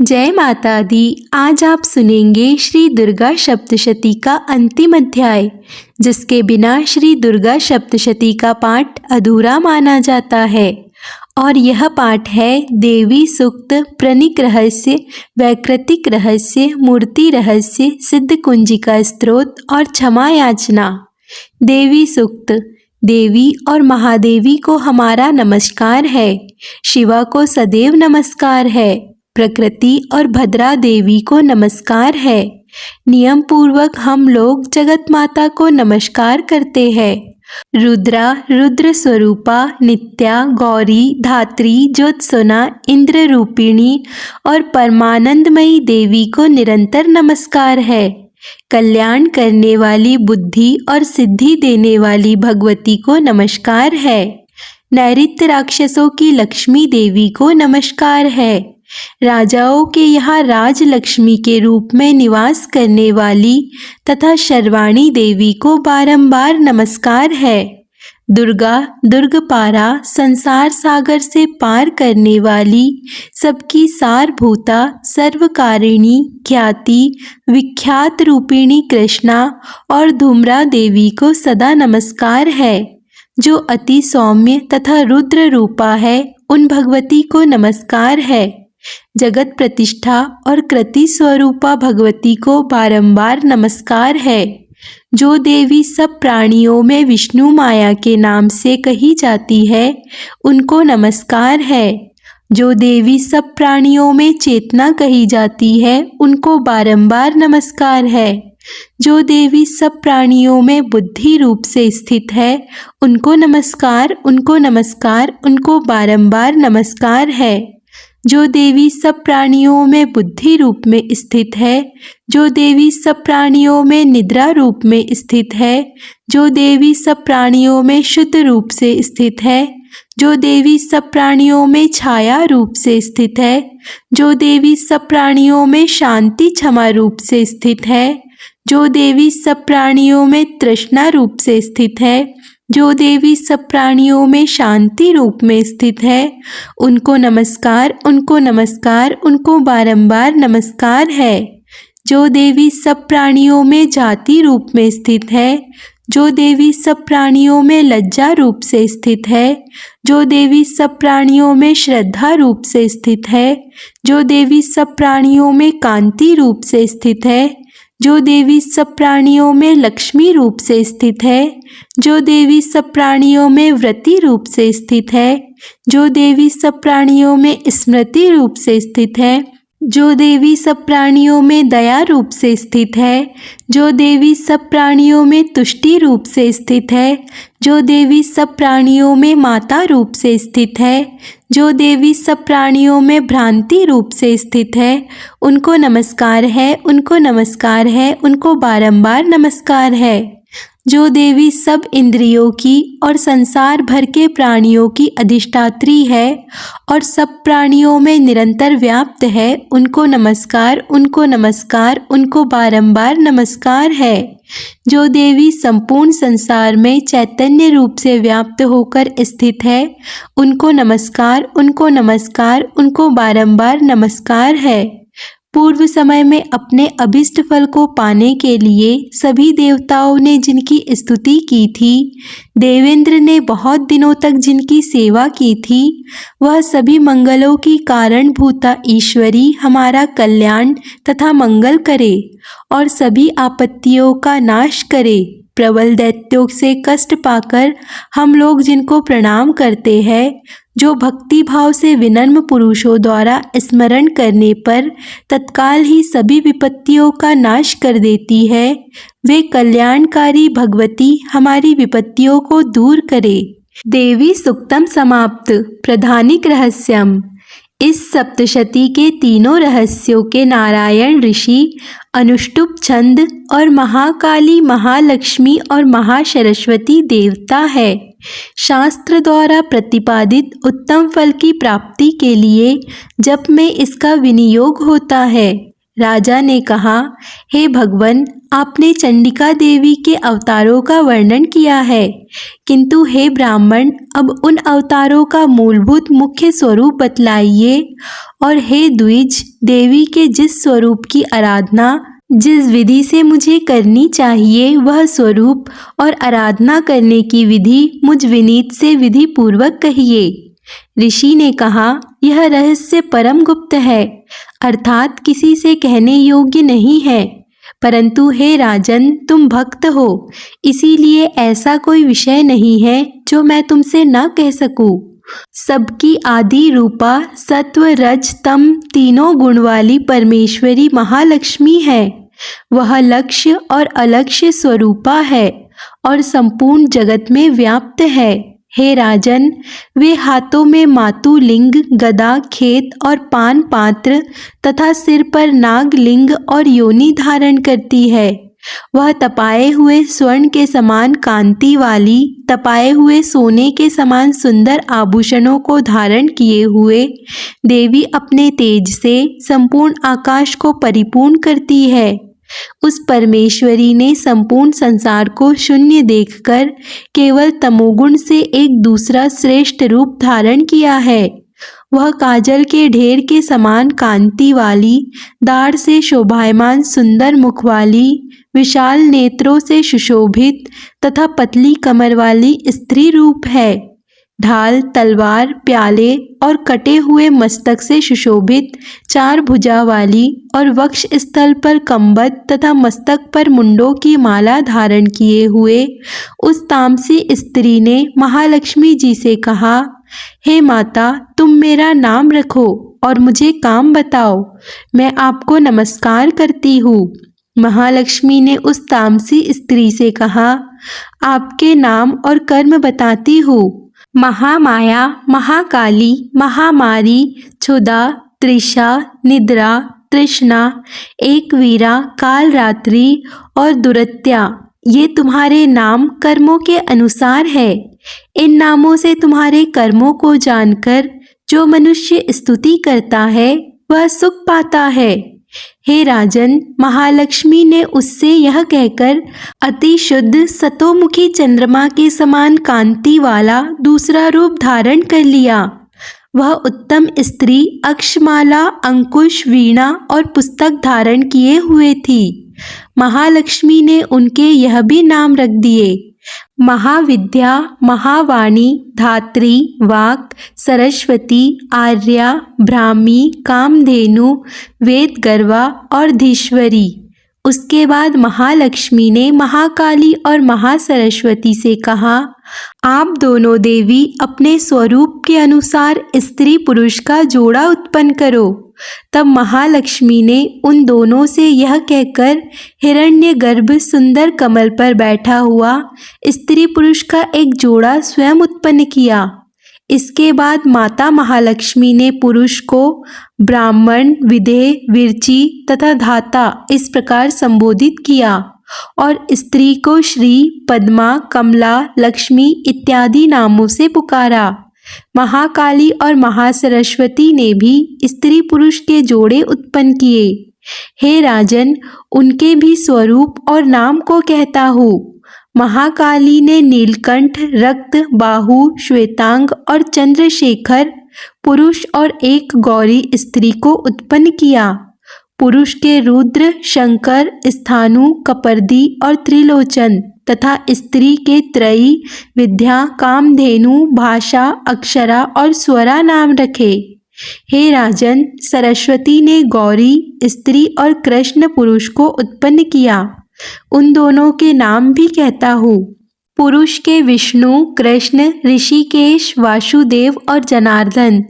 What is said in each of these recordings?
जय माता दी। आज आप सुनेंगे श्री दुर्गा सप्तशती का अंतिम अध्याय, जिसके बिना श्री दुर्गा सप्तशती का पाठ अधूरा माना जाता है। और यह पाठ है देवी सूक्त, प्रणिक रहस्य, वैकृतिक रहस्य, मूर्ति रहस्य, सिद्ध कुंजिका स्तोत्र और क्षमा याचना। देवी सूक्त। देवी और महादेवी को हमारा नमस्कार है। शिवा को सदैव नमस्कार है। प्रकृति और भद्रा देवी को नमस्कार है। नियम पूर्वक हम लोग जगत माता को नमस्कार करते हैं। रुद्रा, रुद्र स्वरूपा, नित्या, गौरी, धात्री, ज्योत्सना, इंद्र रूपिणी और परमानंदमयी देवी को निरंतर नमस्कार है। कल्याण करने वाली, बुद्धि और सिद्धि देने वाली भगवती को नमस्कार है। नैऋत्य राक्षसों की लक्ष्मी देवी को नमस्कार है। राजाओं के यहाँ राजलक्ष्मी के रूप में निवास करने वाली तथा शर्वाणी देवी को बारंबार नमस्कार है। दुर्गा, दुर्गपारा, संसार सागर से पार करने वाली, सबकी सारभूता, सर्वकारिणी, ख्याति विख्यात रूपिणी कृष्णा और धूम्रा देवी को सदा नमस्कार है। जो अति सौम्य तथा रुद्र रूपा है, उन भगवती को नमस्कार है। जगत प्रतिष्ठा और कृति स्वरूपा भगवती को बारंबार नमस्कार है। जो देवी सब प्राणियों में विष्णु माया के नाम से कही जाती है, उनको नमस्कार है। जो देवी सब प्राणियों में चेतना कही जाती है, उनको बारंबार नमस्कार है। जो देवी सब प्राणियों में बुद्धि रूप से स्थित है, उनको नमस्कार, उनको नमस्कार, उनको बारंबार नमस्कार है। जो देवी सब प्राणियों में बुद्धि रूप में स्थित है, जो देवी सब प्राणियों में निद्रा रूप में स्थित है, जो देवी सब प्राणियों में शुद्ध रूप से स्थित है, जो देवी सब प्राणियों में छाया रूप से स्थित है, जो देवी सब प्राणियों में शांति क्षमा रूप से स्थित है, जो देवी सब प्राणियों में तृष्णा रूप से स्थित है, जो देवी सब प्राणियों में शांति रूप में स्थित है, उनको नमस्कार, उनको नमस्कार, उनको बारंबार नमस्कार है। जो देवी सब प्राणियों में जाति रूप में स्थित है, जो देवी सब प्राणियों में लज्जा रूप से स्थित है, जो देवी सब प्राणियों में श्रद्धा रूप से स्थित है, जो देवी सब प्राणियों में कांति रूप से स्थित है, जो देवी सब प्राणियों में लक्ष्मी रूप से स्थित है, जो देवी सब प्राणियों में व्रती रूप से स्थित है, जो देवी सब प्राणियों में स्मृति रूप से स्थित है, जो देवी सब प्राणियों में दया रूप से स्थित है, जो देवी सब प्राणियों में तुष्टि रूप से स्थित है, जो देवी सब प्राणियों में माता रूप से स्थित है, जो देवी सब प्राणियों में भ्रांति रूप से स्थित है, उनको नमस्कार है, उनको नमस्कार है, उनको बारंबार नमस्कार है। जो देवी सब इंद्रियों की और संसार भर के प्राणियों की अधिष्ठात्री है और सब प्राणियों में निरंतर व्याप्त है, उनको नमस्कार, उनको नमस्कार, उनको बारंबार नमस्कार है। जो देवी संपूर्ण संसार में चैतन्य रूप से व्याप्त होकर स्थित है, उनको नमस्कार, उनको नमस्कार, उनको बारंबार नमस्कार है। पूर्व समय में अपने अभिष्ट फल को पाने के लिए सभी देवताओं ने जिनकी स्तुति की थी, देवेंद्र ने बहुत दिनों तक जिनकी सेवा की थी, वह सभी मंगलों की कारणभूता ईश्वरी हमारा कल्याण तथा मंगल करे और सभी आपत्तियों का नाश करे। प्रबल दैत्यों से कष्ट पाकर हम लोग जिनको प्रणाम करते हैं, जो भक्ति भाव से विनम्र पुरुषों द्वारा स्मरण करने पर तत्काल ही सभी विपत्तियों का नाश कर देती है, वे कल्याणकारी भगवती हमारी विपत्तियों को दूर करे। देवी सूक्तम समाप्त। प्रधानिक रहस्यम। इस सप्तशती के तीनों रहस्यों के नारायण ऋषि, अनुष्टुप छंद और महाकाली, महालक्ष्मी और महासरस्वती देवता है। शास्त्र द्वारा प्रतिपादित उत्तम फल की प्राप्ति के लिए जप में इसका विनियोग होता है। राजा ने कहा, हे भगवन, आपने चंडिका देवी के अवतारों का वर्णन किया है, किंतु हे ब्राह्मण, अब उन अवतारों का मूलभूत मुख्य स्वरूप बतलाइए। और हे द्विज, देवी के जिस स्वरूप की आराधना जिस विधि से मुझे करनी चाहिए, वह स्वरूप और आराधना करने की विधि मुझ विनीत से विधि पूर्वक कहिए। ऋषि ने कहा, यह रहस्य परम गुप्त है, अर्थात किसी से कहने योग्य नहीं है। परंतु हे राजन, तुम भक्त हो, इसीलिए ऐसा कोई विषय नहीं है जो मैं तुमसे न कह सकूं। सबकी आदि रूपा सत्व रज तम तीनों गुण वाली परमेश्वरी महालक्ष्मी है। वह लक्ष्य और अलक्ष्य स्वरूपा है और संपूर्ण जगत में व्याप्त है। हे राजन, वे हाथों में मातुलिंग, गदा, खेत और पान पात्र तथा सिर पर नागलिंग और योनि धारण करती है। वह तपाए हुए स्वर्ण के समान कांति वाली, तपाए हुए सोने के समान सुंदर आभूषणों को धारण किए हुए देवी अपने तेज से संपूर्ण आकाश को परिपूर्ण करती है। उस परमेश्वरी ने संपूर्ण संसार को शून्य देखकर केवल तमोगुण से एक दूसरा श्रेष्ठ रूप धारण किया है। वह काजल के ढेर के समान कांति वाली, दाढ़ से शोभायमान सुंदर मुख वाली, विशाल नेत्रों से सुशोभित तथा पतली कमर वाली स्त्री रूप है। ढाल, तलवार, प्याले और कटे हुए मस्तक से सुशोभित, चार भुजा वाली और वक्ष स्थल पर कम्बद तथा मस्तक पर मुंडों की माला धारण किए हुए उस तामसी स्त्री ने महालक्ष्मी जी से कहा, हे माता, तुम मेरा नाम रखो और मुझे काम बताओ, मैं आपको नमस्कार करती हूँ। महालक्ष्मी ने उस तामसी स्त्री से कहा, आपके नाम और कर्म बताती हूँ। महामाया, महाकाली, महामारी, क्षुधा, तृषा, निद्रा, तृष्णा, एकवीरा, कालरात्रि और दुरत्या, ये तुम्हारे नाम कर्मों के अनुसार है। इन नामों से तुम्हारे कर्मों को जानकर जो मनुष्य स्तुति करता है वह सुख पाता है। हे राजन, महालक्ष्मी ने उससे यह कहकर अति शुद्ध सतोमुखी चंद्रमा के समान कांति वाला दूसरा रूप धारण कर लिया। वह उत्तम स्त्री अक्षमाला, अंकुश, वीणा और पुस्तक धारण किए हुए थी। महालक्ष्मी ने उनके यह भी नाम रख दिए, महाविद्या, महावाणी, धात्री, वाक, सरस्वती, आर्या, ब्राह्मी, कामधेनु, वेद गर्वा और धीश्वरी। उसके बाद महालक्ष्मी ने महाकाली और महासरस्वती से कहा, आप दोनों देवी अपने स्वरूप के अनुसार स्त्री पुरुष का जोड़ा उत्पन्न करो। तब महालक्ष्मी ने उन दोनों से यह कहकर हिरण्यगर्भ सुंदर कमल पर बैठा हुआ स्त्री पुरुष का एक जोड़ा स्वयं उत्पन्न किया। इसके बाद माता महालक्ष्मी ने पुरुष को ब्राह्मण, विदेह, विरची तथा धाता इस प्रकार संबोधित किया और स्त्री को श्री, पद्मा, कमला, लक्ष्मी इत्यादि नामों से पुकारा। महाकाली और महासरस्वती ने भी स्त्री पुरुष के जोड़े उत्पन्न किए। हे राजन, उनके भी स्वरूप और नाम को कहता हूँ। महाकाली ने नीलकंठ, रक्त, बाहु, श्वेतांग और चंद्रशेखर पुरुष और एक गौरी स्त्री को उत्पन्न किया। पुरुष के रुद्र, शंकर, स्थानु, कपर्दी और त्रिलोचन तथा स्त्री के त्रयी, विद्या, कामधेनु, भाषा, अक्षरा और स्वरा नाम रखे। हे राजन, सरस्वती ने गौरी स्त्री और कृष्ण पुरुष को उत्पन्न किया। उन दोनों के नाम भी कहता हूँ। पुरुष के विष्णु, कृष्ण, ऋषिकेश, वासुदेव और जनार्दन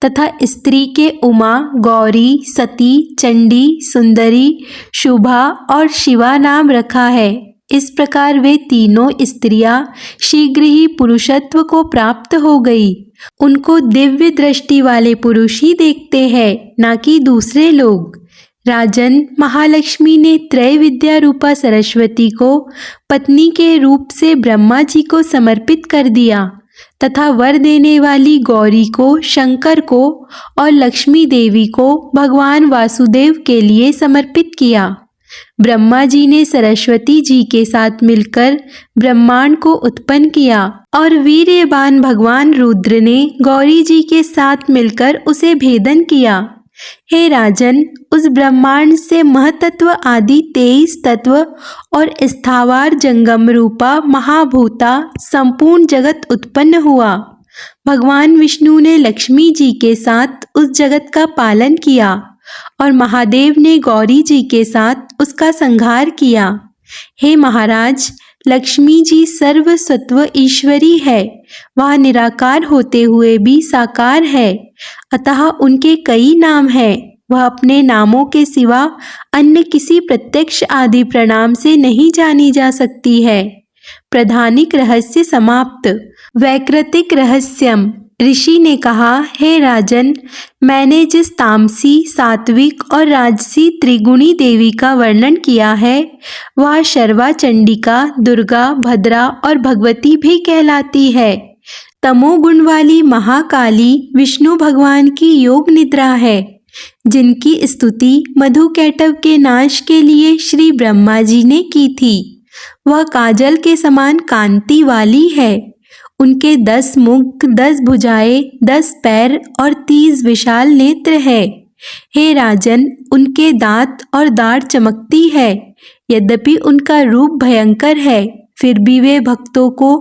तथा स्त्री के उमा, गौरी, सती, चंडी, सुंदरी, शुभा और शिवा नाम रखा है। इस प्रकार वे तीनों स्त्रियां शीघ्र ही पुरुषत्व को प्राप्त हो गई। उनको दिव्य दृष्टि वाले पुरुष ही देखते हैं, ना कि दूसरे लोग। राजन, महालक्ष्मी ने त्रय विद्या रूपा सरस्वती को पत्नी के रूप से ब्रह्मा जी को समर्पित कर दिया तथा वर देने वाली गौरी को शंकर को और लक्ष्मी देवी को भगवान वासुदेव के लिए समर्पित किया। ब्रह्मा जी ने सरस्वती जी के साथ मिलकर ब्रह्मांड को उत्पन्न किया और वीर्यवान भगवान रुद्र ने गौरी जी के साथ मिलकर उसे भेदन किया। हे राजन, उस ब्रह्मांड से महतत्व आदि 23 तत्व और स्थावर जंगम रूपा महाभूता संपूर्ण जगत उत्पन्न हुआ। भगवान विष्णु ने लक्ष्मी जी के साथ उस जगत का पालन किया और महादेव ने गौरी जी के साथ उसका संहार किया। हे महाराज, लक्ष्मी जी सर्वसत्व ईश्वरी है। वह निराकार होते हुए भी साकार है, अतः उनके कई नाम हैं। वह अपने नामों के सिवा अन्य किसी प्रत्यक्ष आदि प्रणाम से नहीं जानी जा सकती है। प्रधानिक रहस्य समाप्त। वैकृतिक रहस्यम। ऋषि ने कहा, हे राजन, मैंने जिस तामसी, सात्विक और राजसी त्रिगुणी देवी का वर्णन किया है वह शर्वा चंडिका, दुर्गा, भद्रा और भगवती भी कहलाती है। तमोगुण वाली महाकाली विष्णु भगवान की योग निद्रा है, जिनकी स्तुति मधुकैटभ के नाश के लिए श्री ब्रह्मा जी ने की थी। वह काजल के समान कांति वाली है। उनके 10 मुख, 10 भुजाएं, 10 पैर और 30 विशाल नेत्र है। हे राजन, उनके दांत और दाढ़ चमकती है। यद्यपि उनका रूप भयंकर है, फिर भी वे भक्तों को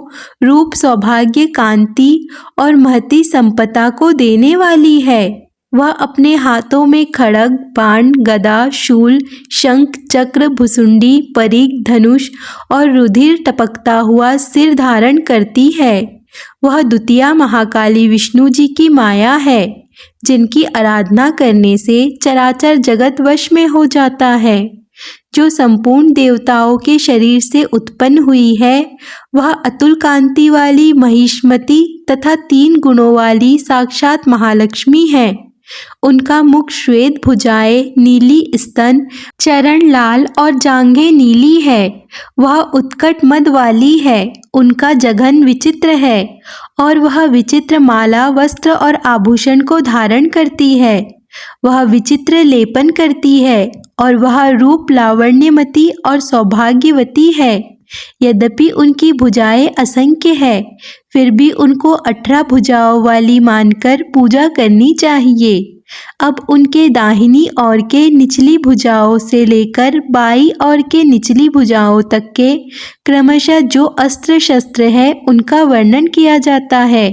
रूप, सौभाग्य, कांति और महती संपदा को देने वाली है। वह अपने हाथों में खड्ग, बाण, गदा, शूल, शंख, चक्र, भुसुंडी, परिघ, धनुष और रुधिर टपकता हुआ सिर धारण करती है। वह द्वितीया महाकाली विष्णु जी की माया है, जिनकी आराधना करने से चराचर जगत वश में हो जाता है। जो संपूर्ण देवताओं के शरीर से उत्पन्न हुई है, वह अतुल कांति वाली महिष्मती तथा 3 गुणों वाली साक्षात महालक्ष्मी है। उनका मुख श्वेत, भुजाएं नीली, स्तन, चरण लाल और जांघें नीली है। वह उत्कट मद वाली है। उनका जघन विचित्र है और वह विचित्र माला, वस्त्र और आभूषण को धारण करती है। वह विचित्र लेपन करती है और वह रूप लावण्यमती और सौभाग्यवती है। यद्यपि उनकी भुजाएं असंख्य है, फिर भी उनको 18 भुजाओं वाली मानकर पूजा करनी चाहिए। अब उनके दाहिनी ओर के निचली भुजाओं से लेकर बाईं ओर के निचली भुजाओं तक के क्रमशः जो अस्त्र शस्त्र है उनका वर्णन किया जाता है।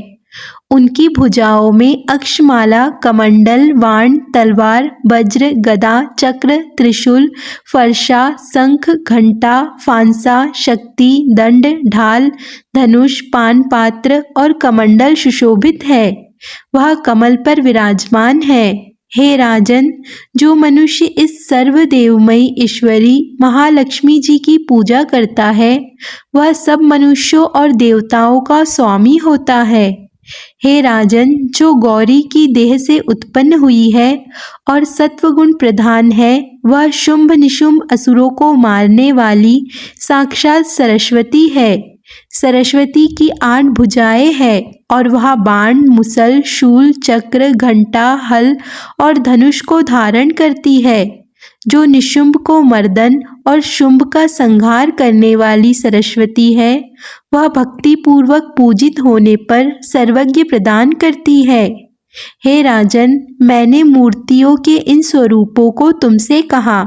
उनकी भुजाओं में अक्षमाला, कमंडल, वाण, तलवार, वज्र, गदा, चक्र, त्रिशूल, फरसा, शंख, घंटा, फांसा, शक्ति, दंड, ढाल, धनुष, पान पात्र और कमंडल सुशोभित है। वह कमल पर विराजमान है। हे राजन, जो मनुष्य इस सर्वदेवमयी ईश्वरी महालक्ष्मी जी की पूजा करता है, वह सब मनुष्यों और देवताओं का स्वामी होता है। हे राजन, जो गौरी की देह से उत्पन्न हुई है और सत्वगुण प्रधान है, वह शुंभ निशुंभ असुरों को मारने वाली साक्षात सरस्वती है। सरस्वती की 8 भुजाएं हैं और वह बाण, मुसल, शूल, चक्र, घंटा, हल और धनुष को धारण करती है। जो निशुंभ को मर्दन और शुंभ का संहार करने वाली सरस्वती है, वह भक्ति पूर्वक पूजित होने पर सर्वज्ञ प्रदान करती है। हे राजन, मैंने मूर्तियों के इन स्वरूपों को तुमसे कहा।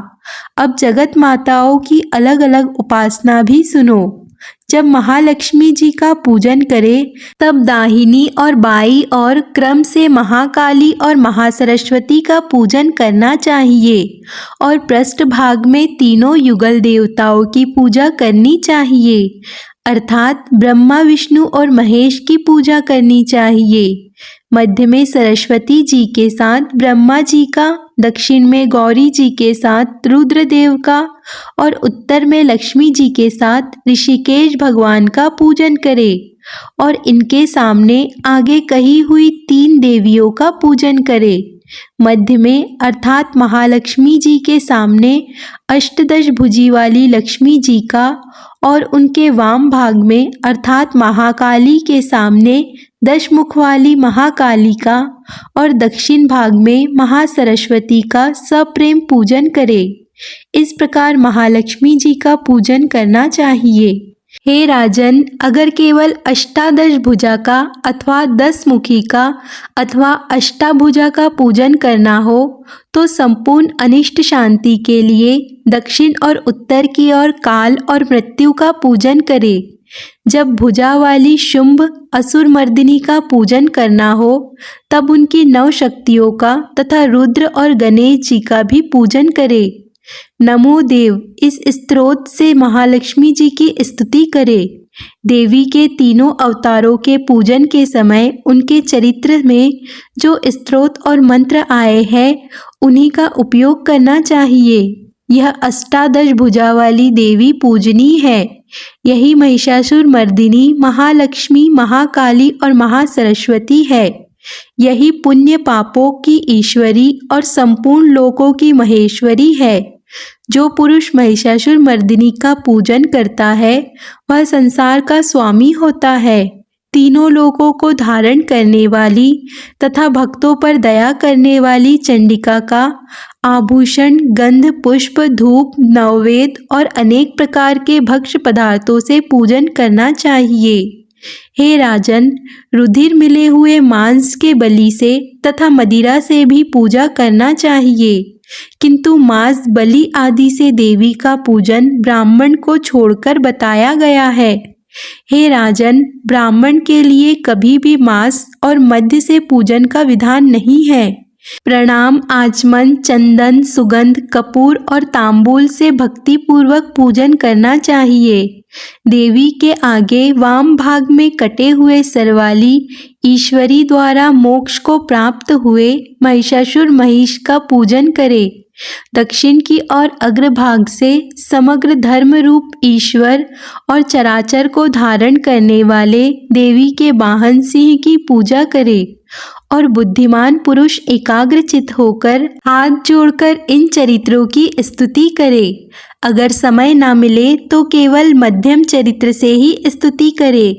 अब जगत माताओं की अलग अलग उपासना भी सुनो। जब महालक्ष्मी जी का पूजन करें, तब दाहिनी और बाईं ओर क्रम से महाकाली और महासरस्वती का पूजन करना चाहिए और पृष्ठभाग में तीनों युगल देवताओं की पूजा करनी चाहिए, अर्थात ब्रह्मा, विष्णु और महेश की पूजा करनी चाहिए। मध्य में सरस्वती जी के साथ ब्रह्मा जी का, दक्षिण में गौरी जी के साथ रुद्रदेव का और उत्तर में लक्ष्मी जी के साथ ऋषिकेश भगवान का पूजन करें और इनके सामने आगे कही हुई 3 देवियों का पूजन करें। मध्य में अर्थात महालक्ष्मी जी के सामने अष्टदश भुजी वाली लक्ष्मी जी का और उनके वाम भाग में अर्थात महाकाली के सामने 10 मुख वाली महाकाली का और दक्षिण भाग में महासरस्वती का सप्रेम पूजन करें। इस प्रकार महालक्ष्मी जी का पूजन करना चाहिए। हे राजन, अगर केवल अष्टादश भुजा का अथवा 10 मुखी का अथवा अष्टाभुजा का पूजन करना हो तो संपूर्ण अनिष्ट शांति के लिए दक्षिण और उत्तर की ओर काल और मृत्यु का पूजन करें। जब भुजा वाली शुंभ असुर मर्दिनी का पूजन करना हो तब उनकी 9 शक्तियों का तथा रुद्र और गणेश जी का भी पूजन करें। नमो देव इस स्तोत्र से महालक्ष्मी जी की स्तुति करें। देवी के तीनों अवतारों के पूजन के समय उनके चरित्र में जो स्तोत्र और मंत्र आए हैं उन्हीं का उपयोग करना चाहिए। यह अष्टादश भुजा वाली देवी पूजनीय है। यही महिषासुर मर्दिनी, महालक्ष्मी, महाकाली और महासरस्वती है। यही पुण्य पापों की ईश्वरी और संपूर्ण लोकों की महेश्वरी है। जो पुरुष महिषासुर मर्दिनी का पूजन करता है वह संसार का स्वामी होता है। तीनों लोकों को धारण करने वाली तथा भक्तों पर दया करने वाली चंडिका का आभूषण, गंध, पुष्प, धूप, नववेद और अनेक प्रकार के भक्ष्य पदार्थों से पूजन करना चाहिए। हे राजन, रुधिर मिले हुए मांस के बलि से तथा मदिरा से भी पूजा करना चाहिए, किंतु मांस, बलि आदि से देवी का पूजन ब्राह्मण को छोड़कर बताया गया है। हे राजन, ब्राह्मण के लिए कभी भी मांस और मद्य से पूजन का विधान नहीं है। प्रणाम, आचमन, चंदन, सुगंध, कपूर और तांबूल से भक्ति पूर्वक पूजन करना चाहिए। देवी के आगे वाम भाग में कटे हुए सर वाली ईश्वरी द्वारा मोक्ष को प्राप्त हुए महिषासुर महिष का पूजन करें। दक्षिण की ओर अग्रभाग से समग्र धर्म रूप ईश्वर और चराचर को धारण करने वाले देवी के वाहन सिंह की पूजा करें और बुद्धिमान पुरुष एकाग्रचित होकर हाथ जोड़कर इन चरित्रों की स्तुति करे। अगर समय ना मिले तो केवल मध्यम चरित्र से ही स्तुति करे,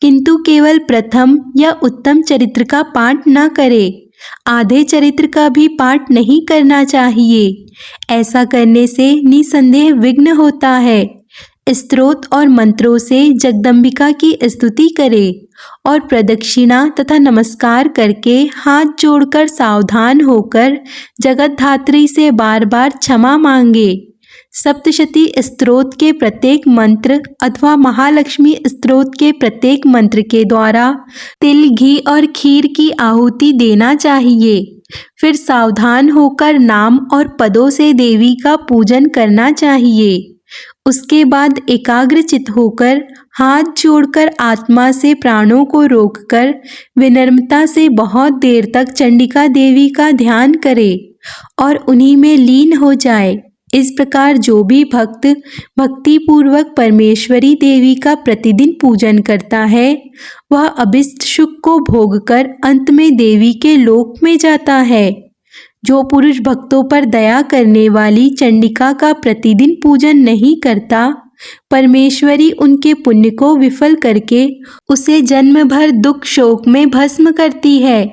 किंतु केवल प्रथम या उत्तम चरित्र का पाठ न करे। आधे चरित्र का भी पाठ नहीं करना चाहिए। ऐसा करने से निसंदेह विघ्न होता है। स्तोत्र और मंत्रों से जगदम्बिका की स्तुति करे और प्रदक्षिणा तथा नमस्कार करके हाथ जोड़कर सावधान होकर जगतधात्री से बार बार क्षमा मांगे। सप्तशती स्तोत्र के प्रत्येक मंत्र अथवा महालक्ष्मी स्तोत्र के प्रत्येक मंत्र के द्वारा तिल, घी और खीर की आहुति देना चाहिए। फिर सावधान होकर नाम और पदों से देवी का पूजन करना चाहिए। उसके बाद एकाग्रचित होकर हाथ जोड़कर आत्मा से प्राणों को रोककर विनम्रता से बहुत देर तक चंडिका देवी का ध्यान करे और उन्हीं में लीन हो जाए। इस प्रकार जो भी भक्त भक्ति पूर्वक परमेश्वरी देवी का प्रतिदिन पूजन करता है वह अभिष्ट सुख को भोगकर अंत में देवी के लोक में जाता है। जो पुरुष भक्तों पर दया करने वाली चंडिका का प्रतिदिन पूजन नहीं करता, परमेश्वरी उनके पुण्य को विफल करके उसे जन्म भर दुख शोक में भस्म करती है।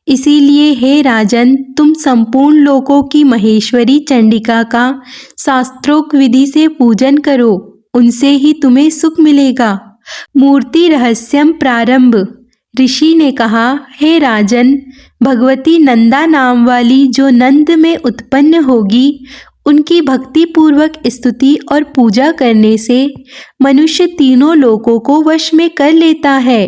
इसीलिए हे राजन, तुम संपूर्ण लोकों की महेश्वरी चंडिका का शास्त्रोक्त विधि से पूजन करो, उनसे ही तुम्हें सुख मिलेगा। मूर्ति रहस्यम प्रारंभ। ऋषि ने कहा, हे राजन, भगवती नंदा नाम वाली जो नंद में उत्पन्न होगी उनकी भक्ति पूर्वक स्तुति और पूजा करने से मनुष्य तीनों लोकों को वश में कर लेता है।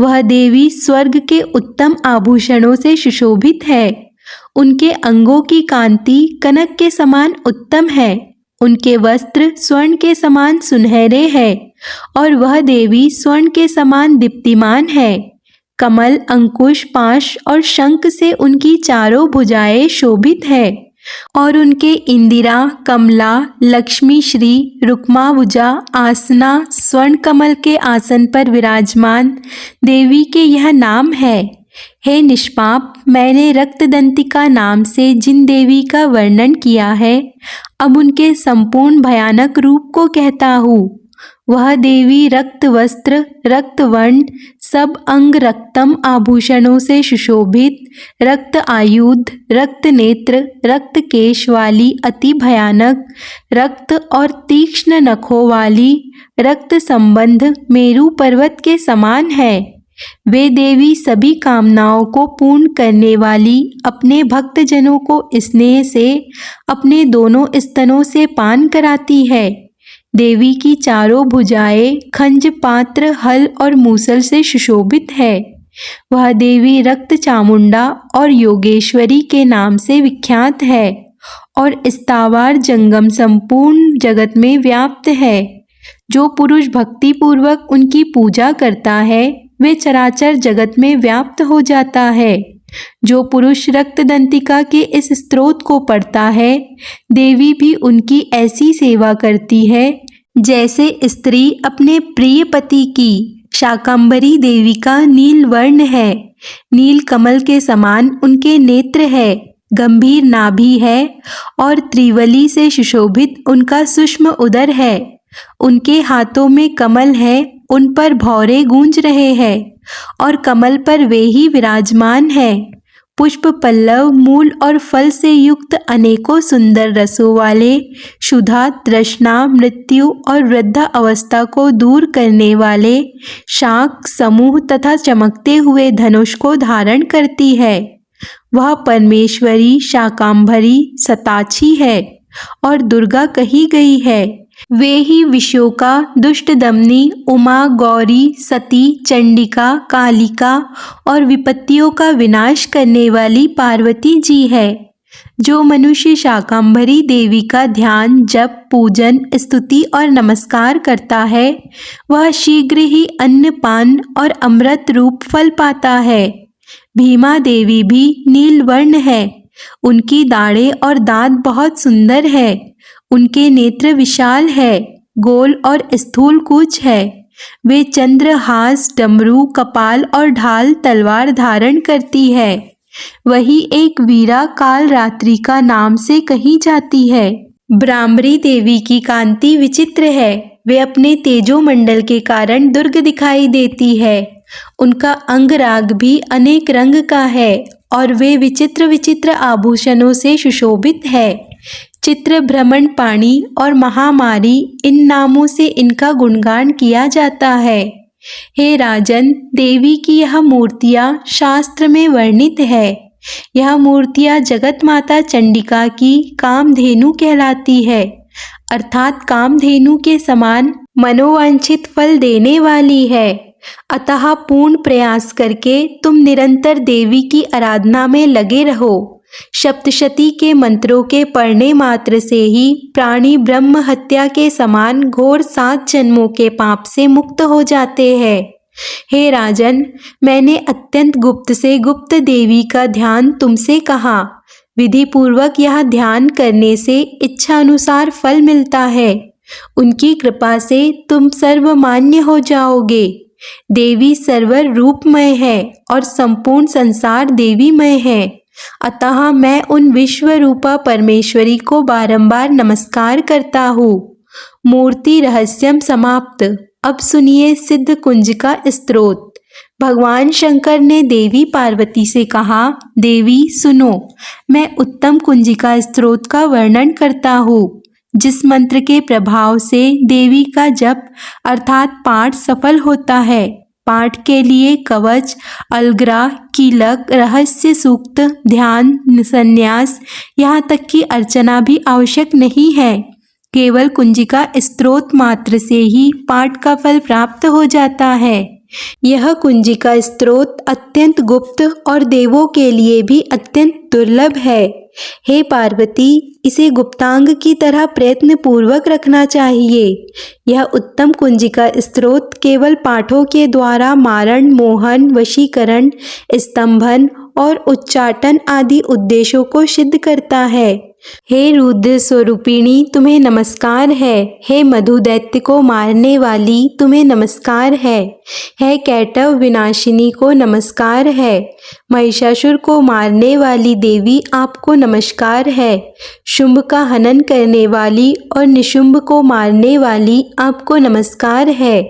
वह देवी स्वर्ग के उत्तम आभूषणों से सुशोभित है। उनके अंगों की कांति कनक के समान उत्तम है। उनके वस्त्र स्वर्ण के समान सुनहरे हैं और वह देवी स्वर्ण के समान दीप्तिमान है। कमल, अंकुश, पाश और शंख से उनकी चारों भुजाएं शोभित है और उनके इंदिरा, कमला, लक्ष्मी श्री, रुक्माभुजा, आसना, स्वर्ण कमल के आसन पर विराजमान देवी के यह नाम है। हे निष्पाप, मैंने रक्तदंतिका नाम से जिन देवी का वर्णन किया है अब उनके संपूर्ण भयानक रूप को कहता हूँ। वह देवी रक्त वस्त्र, रक्त वर्ण, सब अंग रक्तम आभूषणों से सुशोभित, रक्त आयुध, रक्त नेत्र, रक्त केश वाली, अति भयानक, रक्त और तीक्ष्ण नखों वाली, रक्त संबंध मेरु पर्वत के समान है। वे देवी सभी कामनाओं को पूर्ण करने वाली, अपने भक्तजनों को स्नेह से अपने दोनों स्तनों से पान कराती है। देवी की चारों भुजाएं खंज, पात्र, हल और मूसल से सुशोभित है। वह देवी रक्त चामुंडा और योगेश्वरी के नाम से विख्यात है और स्थावर जंगम संपूर्ण जगत में व्याप्त है। जो पुरुष भक्ति पूर्वक उनकी पूजा करता है वे चराचर जगत में व्याप्त हो जाता है। जो पुरुष रक्तदंतिका के इस स्तोत्र को पढ़ता है, देवी भी उनकी ऐसी सेवा करती है जैसे स्त्री अपने प्रिय पति की। शाकंभरी देवी का नील वर्ण है, नील कमल के समान उनके नेत्र है, गंभीर नाभि है और त्रिवली से सुशोभित उनका सूक्ष्म उदर है। उनके हाथों में कमल है, उन पर भौरे गूंज रहे हैं और कमल पर वे ही विराजमान है। पुष्प, पल्लव, मूल और फल से युक्त अनेकों सुंदर रसों वाले, क्षुधा, तृष्णा, मृत्यु और वृद्धा अवस्था को दूर करने वाले शाक समूह तथा चमकते हुए धनुष को धारण करती है। वह परमेश्वरी शाकंभरी सताक्षी है और दुर्गा कही गई है। वे ही विशोका, दुष्ट दमनी, उमा, गौरी, सती, चंडिका, कालिका और विपत्तियों का विनाश करने वाली पार्वती जी है। जो मनुष्य शाकंभरी देवी का ध्यान, जप, पूजन, स्तुति और नमस्कार करता है वह शीघ्र ही अन्न, पान और अमृत रूप फल पाता है। भीमा देवी भी नील वर्ण है, उनकी दाढ़ें और दांत बहुत सुंदर है, उनके नेत्र विशाल है, गोल और स्थूल कूच है। वे चंद्रहास, डमरू, कपाल और ढाल तलवार धारण करती है। वही एक वीरा काल रात्रि का नाम से कही जाती है। ब्राह्मरी देवी की कांति विचित्र है, वे अपने तेजोमंडल के कारण दुर्ग दिखाई देती है। उनका अंगराग भी अनेक रंग का है और वे विचित्र विचित्र आभूषणों से सुशोभित है। चित्र, भ्रमण पाणी और महामारी इन नामों से इनका गुणगान किया जाता है। हे राजन, देवी की यह मूर्तियाँ शास्त्र में वर्णित है। यह मूर्तियाँ जगत माता चंडिका की कामधेनु कहलाती है, अर्थात कामधेनु के समान मनोवांछित फल देने वाली है। अतः पूर्ण प्रयास करके तुम निरंतर देवी की आराधना में लगे रहो। सप्तशती के मंत्रों के पढ़ने मात्र से ही प्राणी ब्रह्म हत्या के समान घोर 7 जन्मों के पाप से मुक्त हो जाते हैं। हे राजन, मैंने अत्यंत गुप्त से गुप्त देवी का ध्यान तुमसे कहा। विधि पूर्वक यह ध्यान करने से इच्छा अनुसार फल मिलता है। उनकी कृपा से तुम सर्वमान्य हो जाओगे। देवी सर्वर रूपमय है और संपूर्ण संसार देवीमय है। अतः मैं उन विश्व रूपा परमेश्वरी को बारंबार नमस्कार करता हूँ। मूर्ति रहस्यम समाप्त। अब सुनिए सिद्ध कुंज का स्तोत्र। भगवान शंकर ने देवी पार्वती से कहा, देवी सुनो, मैं उत्तम कुंजिका स्तोत्र का वर्णन करता हूँ, जिस मंत्र के प्रभाव से देवी का जप अर्थात पाठ सफल होता है। पाठ के लिए कवच, अलग्रा, कीलक, रहस्य सूक्त, ध्यान, संन्यास, यहाँ तक कि अर्चना भी आवश्यक नहीं है। केवल कुंजिका स्तोत्र मात्र से ही पाठ का फल प्राप्त हो जाता है। यह कुंजिका स्तोत्र अत्यंत गुप्त और देवों के लिए भी अत्यंत दुर्लभ है। हे पार्वती, इसे गुप्तांग की तरह प्रयत्न पूर्वक रखना चाहिए। यह उत्तम कुंजिका स्तोत्र केवल पाठों के द्वारा मारण, मोहन, वशीकरण, स्तंभन और उच्चाटन आदि उद्देश्यों को सिद्ध करता है। हे रुद्र स्वरूपिणी, तुम्हें नमस्कार है। हे मधु दैत्य को मारने वाली, तुम्हें नमस्कार है। हे कैटव विनाशिनी को नमस्कार है। महिषासुर को मारने वाली देवी आपको नमस्कार है। शुंभ का हनन करने वाली और निशुंभ को मारने वाली आपको नमस्कार है।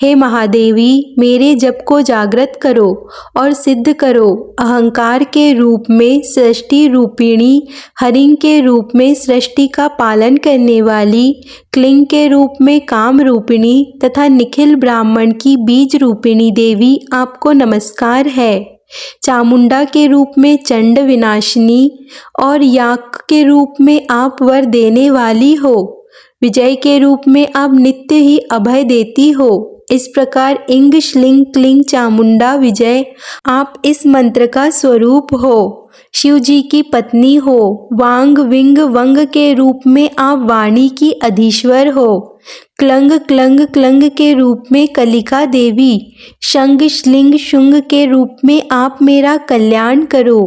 हे महादेवी, मेरे जप को जागृत करो और सिद्ध करो। अहंकार के रूप में सृष्टि रूपिणी, हरिं के रूप में सृष्टि का पालन करने वाली, क्लिंग के रूप में काम रूपिणी तथा निखिल ब्राह्मण की बीज रूपिणी देवी आपको नमस्कार है। चामुंडा के रूप में चंड विनाशिनी और याक के रूप में आप वर देने वाली हो। विजय के रूप में आप नित्य ही अभय देती हो। इस प्रकार इंग श्लिंग क्लिंग चामुंडा विजय आप इस मंत्र का स्वरूप हो। शिव जी की पत्नी हो। वांग विंग वंग के रूप में आप वाणी की अधीश्वर हो। क्लंग क्लंग क्लंग के रूप में कलिका देवी। शंग श्लिंग शुंग के रूप में आप मेरा कल्याण करो।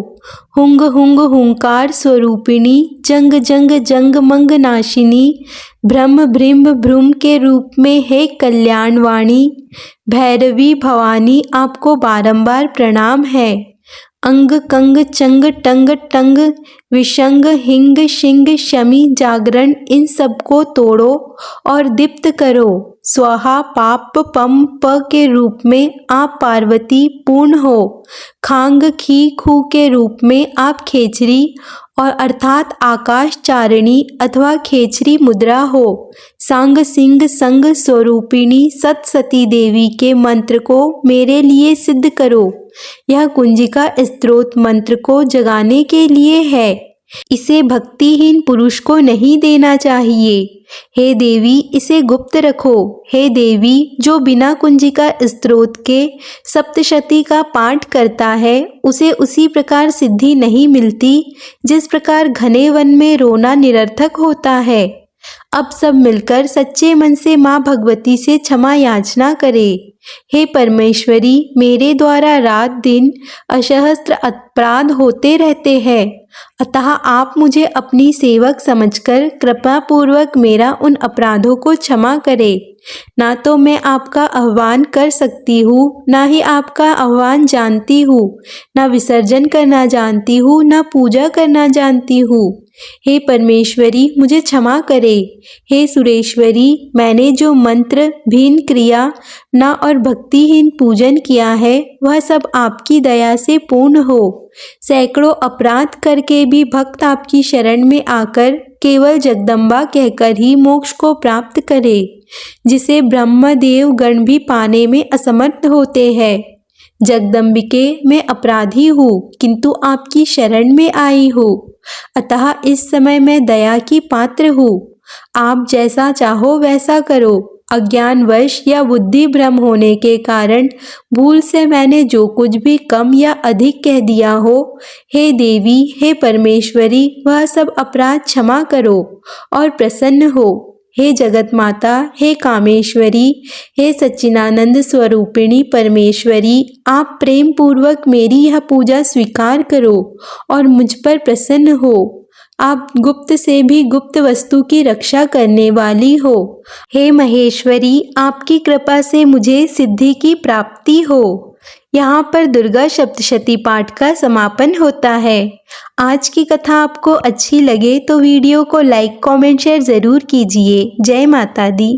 हुंग हुंग हुंकार स्वरूपिणी, जंग जंग जंग मंग नाशिनी, ब्रह्म भ्रिम भ्रूम के रूप में हे कल्याणवाणी। भैरवी भवानी आपको बारंबार प्रणाम है। अंग कंग चंग टंग टंग विशंग हिंग शिंग शमी जागरण, इन सबको तोड़ो और दीप्त करो। स्वाहा पाप पम प के रूप में आप पार्वती पूर्ण हो। खांग खी खू के रूप में आप खेचरी और अर्थात आकाश चारिणी अथवा खेचरी मुद्रा हो। सांग सिंह संग स्वरूपिणी सत सती देवी के मंत्र को मेरे लिए सिद्ध करो। यह कुंजिका स्तोत्र मंत्र को जगाने के लिए है। इसे भक्तिहीन पुरुष को नहीं देना चाहिए। हे देवी, इसे गुप्त रखो। हे देवी, जो बिना कुंजिका स्तोत्र के सप्तशती का पाठ करता है उसे उसी प्रकार सिद्धि नहीं मिलती जिस प्रकार घने वन में रोना निरर्थक होता है। अब सब मिलकर सच्चे मन से माँ भगवती से क्षमा याचना करें। हे परमेश्वरी, मेरे द्वारा रात दिन असहस्त्र अपराध होते रहते हैं, अतः आप मुझे अपनी सेवक समझकर कृपा पूर्वक मेरा उन अपराधों को क्षमा करें। ना तो मैं आपका आह्वान कर सकती हूँ, ना ही आपका आह्वान जानती हूँ, ना विसर्जन करना जानती हूँ, ना पूजा करना जानती हूँ। हे परमेश्वरी, मुझे क्षमा करें। हे सुरेश्वरी, मैंने जो मंत्र भीन क्रिया ना और भक्तिहीन पूजन किया है वह सब आपकी दया से पूर्ण हो। सैकड़ों अपराध करके भी भक्त आपकी शरण में आकर केवल जगदम्बा कहकर ही मोक्ष को प्राप्त करे, जिसे ब्रह्मदेव गण भी पाने में असमर्थ होते हैं। जगदम्बिके, मैं अपराधी हूँ किंतु आपकी शरण में आई हूँ, अतः इस समय मैं दया की पात्र हूँ। आप जैसा चाहो वैसा करो। अज्ञानवश या बुद्धि भ्रम होने के कारण भूल से मैंने जो कुछ भी कम या अधिक कह दिया हो, हे देवी, हे परमेश्वरी, वह सब अपराध क्षमा करो और प्रसन्न हो। हे जगत माता, हे कामेश्वरी, हे सच्चिदानंद स्वरूपिणी परमेश्वरी, आप प्रेम पूर्वक मेरी यह पूजा स्वीकार करो और मुझ पर प्रसन्न हो। आप गुप्त से भी गुप्त वस्तु की रक्षा करने वाली हो। हे महेश्वरी, आपकी कृपा से मुझे सिद्धि की प्राप्ति हो। यहाँ पर दुर्गा सप्तशती पाठ का समापन होता है। आज की कथा आपको अच्छी लगे तो वीडियो को लाइक कमेंट शेयर ज़रूर कीजिए। जय माता दी।